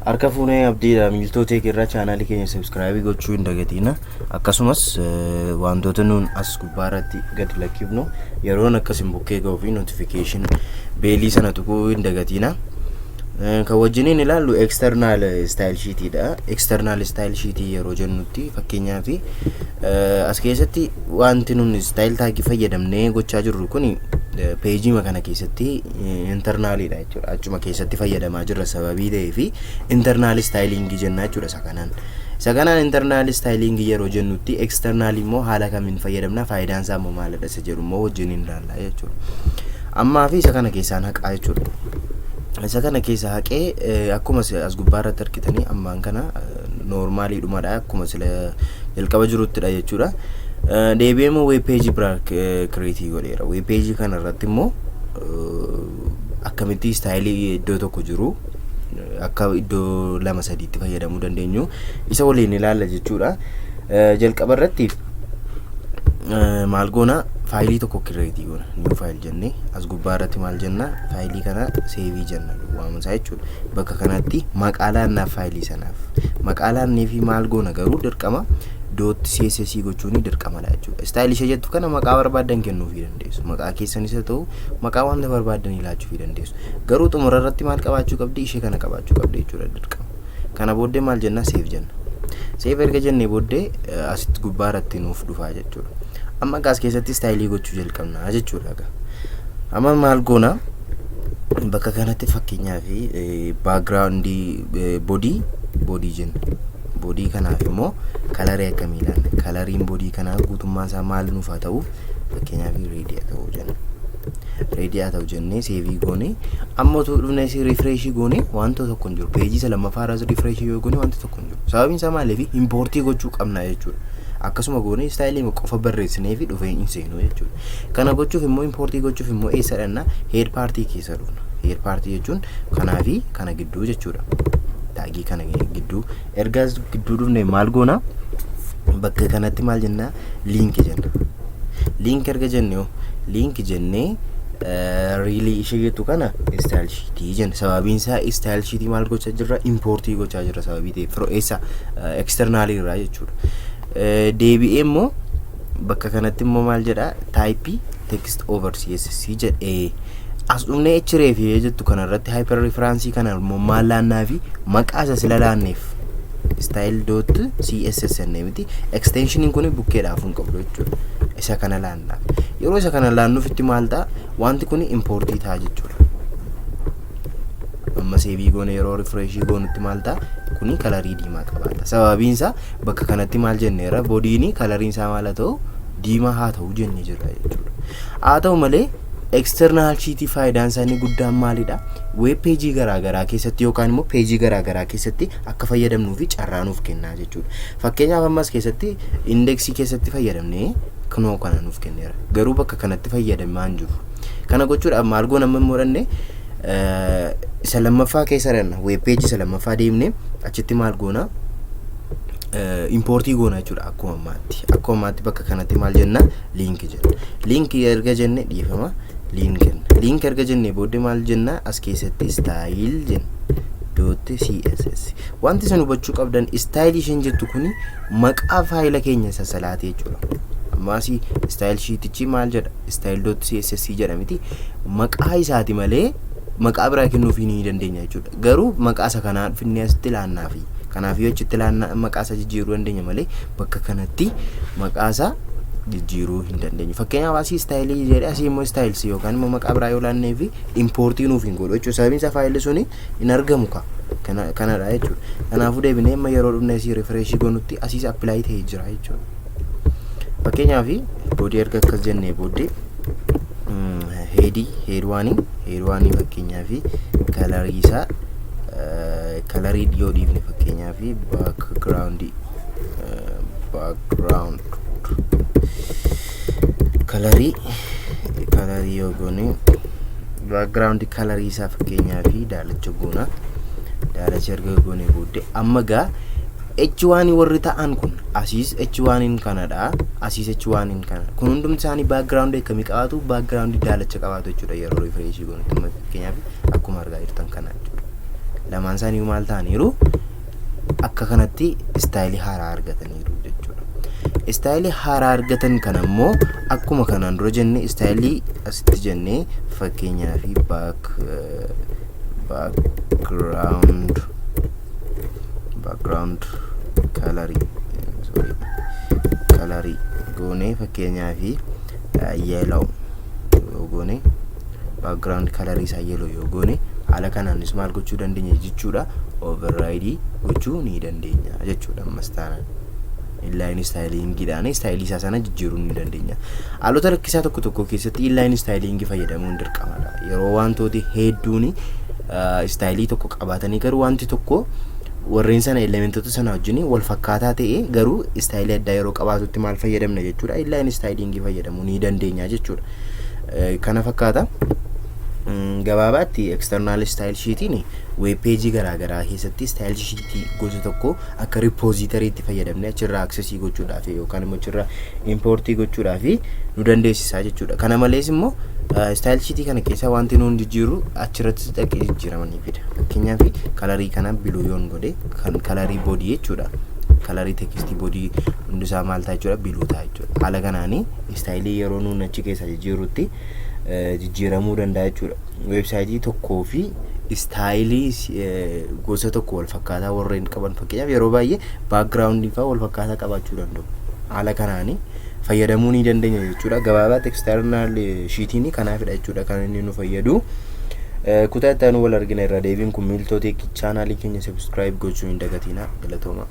Harka fuunee abdiidha miiltota irra chaanaalii keenya subscribe gochuu hin dagatina. Akkasumas wantoota nuun as gubbaarratti gad lakkifnu yeroon akkasin bukkee ga'uu fi notification beelii sana tuquu hin dagatina. Kan wajjiniin ilaallu external style sheet dha. External style sheet yeroo jennutti fakkeenyaaf as keessatti wanti nuun style tag fayyadamnee gochaa jirru kuni page makana keessatti internally dha jechuudha. Achuma keessatti fayyadamaa jirra sababii ta'ee fi internal styling jenna jechuudha sakanaan. Sakanaan internal styling yeroo jennutti external immoo haala kamiin fayyadamna faayidaan isaa immoo maalidha isa jedhu immoo wajjiniin ilaalla jechuudha. Ammaa fi isa kana keessaan haqaa jechuudha. Isa kana keessa haqee akkuma as gubbaarratti argitanii ammaan kana normally dhumadha akkuma sila jalqaba jiruttidha jechuudha. Deebi'eema web page biraa create godheera. Web page kana irratti immoo akkamitti style iddoo tokko jiru akka iddoo lama sadiitti fayyadamuu dandeenyu isa waliin ilaalla jechuudha. Jalqaba irratti maal goona faayilii tokko create goona. New file jennee as gubbaarratti maal jenna faayilii kana save jenna waamsa jechuudha. Bakka kanatti maqaa laannaaf faayilii sanaaf maqaa laannee fi maal goona garuu dirqama .css gochuuni dirqamadha jechuudha. Style ishee jettu kana maqaa barbaadan kennuufii dandeessu. Maqaa keessanis haa ta'u maqaa wanta barbaadan ilaachuufii dandeessu. Garuu xumura irratti maal qabaachuu qabdi ishee kana qabaachuu qabdi jechuudha dirqama. Kana booddee maal jenna save jenna. Save erga jennee booddee asitti gubbaarratti nuuf dhufaa jechuudha. Amma as keessatti style gochuu jalqabna jechuudha. Amma maal goona bakka kanatti fakkeenyaaf background body jenna. Body kanaaf immoo kalarii akkamii ilaalla. Kalariin body kanaa guutummaan isaa maal nuuf haa ta'u fakkeenyaaf ready haa ta'u jenna. Ready haa ta'u jennee save goone amma utuu dhufnee refresh goone wanta tokko hin jiru. Page isa lammaffaarraa refresh yoo goone wanta tokko hin jiru. Sababiin isaa maaliif import gochuu qabna jechuudha. Akkasuma goone style qofa barreessinee fi dhufee hin seenu jechuudha. Kana gochuuf immoo import gochuuf immoo eessa dhanna head party keessa dhufna. Head party jechuun kanaa fi kana gidduu jechuudha. Taagii kana gidduu ergas gidduu dhufne maal goona bakka kanatti maal jenna link jenna. Link erga jennee link jennee really ishee jettu kana style sheet jenna. Sababiin isaa style sheet maal gochaa jirra import gochaa jirra sababii ta'eef eessa external irraa jechuudha. Deebi'ee immoo bakka kanatti immoo maal jedha type text over css jedhee as dhumne href jettu kana irratti hyper reference kana immoo maal laannaa fi maqaa isa sila laanneef style.css miti extension kun bukkeedhaaf hin qabdu jechuudha. Isa kana laannaa yeroo isa kana laannuuf itti maal ta'a wanti kun import ta'a jechuudha. Amma save goone yeroo refresh goonutti maal ta'a kuni kalarii diimaa qabaata. Sababiin isaa bakka kanatti maal jenneera boodiin kalariin isaa maal haa ta'u diimaa haa ta'u jennee jirra jechuudha. Haa ta'u malee external sheet faayidaan isaanii guddaan maalidha? Web page garaagaraa keessatti yookaan immoo page garaagaraa keessatti akka fayyadamnuu fi carraa nuuf kennaa jechuudha. Fakkeenyaaf ammas keessatti indexii keessatti fayyadamnee kunoo kana nuuf kenneera. Garuu bakka kanatti fayyadamaa hin jiru. Kana gochuudhaaf maal goona amma muranne isa lammaffaa keessa dhanna web page isa lammaffaa deemnee achitti maal goona import goona jechuudha. Akkuma ammaatti bakka kanatti maal jenna link jenna. Link erga jenne dhiifama link erga jenne booddee maal jenna as keessatti style jenna .css. Wanti isin hubachuu qabdan style isheen jettu kuni maqaa faayila keenya sassalaatee jechuudha. Ammaasi style sheetichi maal jedha style.css jedha miti maqaa isaati malee maqaa biraa kennuuf hin dandeenya jechuudha. Garuu maqaa isa kanaa finnee asitti laannaa fi kanaaf yoo achitti laannaa maqaa isa jijjiiruu dandeenya malee bakka kanatti maqaa isa jijjiiruu hin dandeenyu. Fakkeenyaaf asii style jedhee asii immoo styles yookaan immoo maqaa biraa yoo laannee fi import nuuf hin godhu jechuudha. Sababiin isaa faayilli suni hin argamu kanadha jechuudha. Kanaafuu deebinee amma yeroo dhufnee asii refresh goonutti asiis apply ta'ee jira jechuudha. Fakkeenyaaf body erga akkas jennee booddee head one fakkeenyaaf kalarii isaa kalarii yoo dhiifne fakkeenyaaf background kalarii yoo goone background kalarii isaa fakkeenyaaf daalacha goona. Daalacha erga goone booddee amma gaa H1 warri ta'an kun asiis H1 kanadha. Asiis H1 kana kun hundumti isaanii background akkamii qabaatu background daalacha qabaatu jechuudha. Yeroo refresh goonu fakkeenyaaf akkuma argaa jirtan kana jechuudha. lamaan isaanii maal ta'aniiru akka kanatti istaayilii haaraa argataniiru jechuudha. Istaayilii haaraa argatan kana immoo akkuma kanaan dura jenne istaayilii asitti jennee fakkeenyaa fi background colorii goonee fakkeenyaa fi yellow yoo goone background colorii isaa yellow yoo goone haala kanaanis maal gochuu dandeenya jechuudha, override gochuu ni dandeenya jechuudha. Ammas taanaan inline stylingiidhaan istaayilii isaa sana jijjiiruu ni dandeenya. Haalota rakkisaa tokko tokko keessatti inline stylingii fayyadamuun dirqamadha. Yeroo wantooti hedduun istaayilii tokko qabaatanii garuu wanti tokko warreen sana elementoota sana wajjin wal fakkaataa ta'e garuu istaayilii addaa yeroo qabaatutti maal fayyadamna jechuudha, inline stylingii fayyadamuu ni dandeenya jechuudha. Kana fakkaata. Gabaabaatti external style sheetiin web page garaagaraa keessatti style sheet gosa tokko akka repository itti fayyadamne achirraa access gochuudhaaf yookaan immoo achirraa import gochuudhaaf nu dandeessisa jechuudha. Kana malees immoo style sheet kana keessa wanti nuun jijjiiru achirratti dhaqee jijjiiramanii fida. Fakkeenyaaf colorii kana blue yoon godhe kan colorii body jechuudha. Colorii text body hundisaa maal ta'a jechuudha, blue ta'a jechuudha. Haala kanaanii istaayilii yeroo nuun achi keessa jijjiirutti jijjiiramuu danda'a jechuudha. Websaayitii tokkoo fi istaayilii gosa tokko wal fakkaataa warreen qaban fakkeenyaaf yeroo baay'ee background faa wal fakkaataa qabaachuu danda'u. Haala kanaanii fayyadamuu ni dandeenya jechuudha. Gabaabaatti external sheetiin kanaafidha jechuudha kan inni nu fayyadu. Kutaa itti aanu wal argina irra deebiin kun Miltoo Tech chaanaalii keenya subscribe gochuu hin dagatinaa. Galatooma.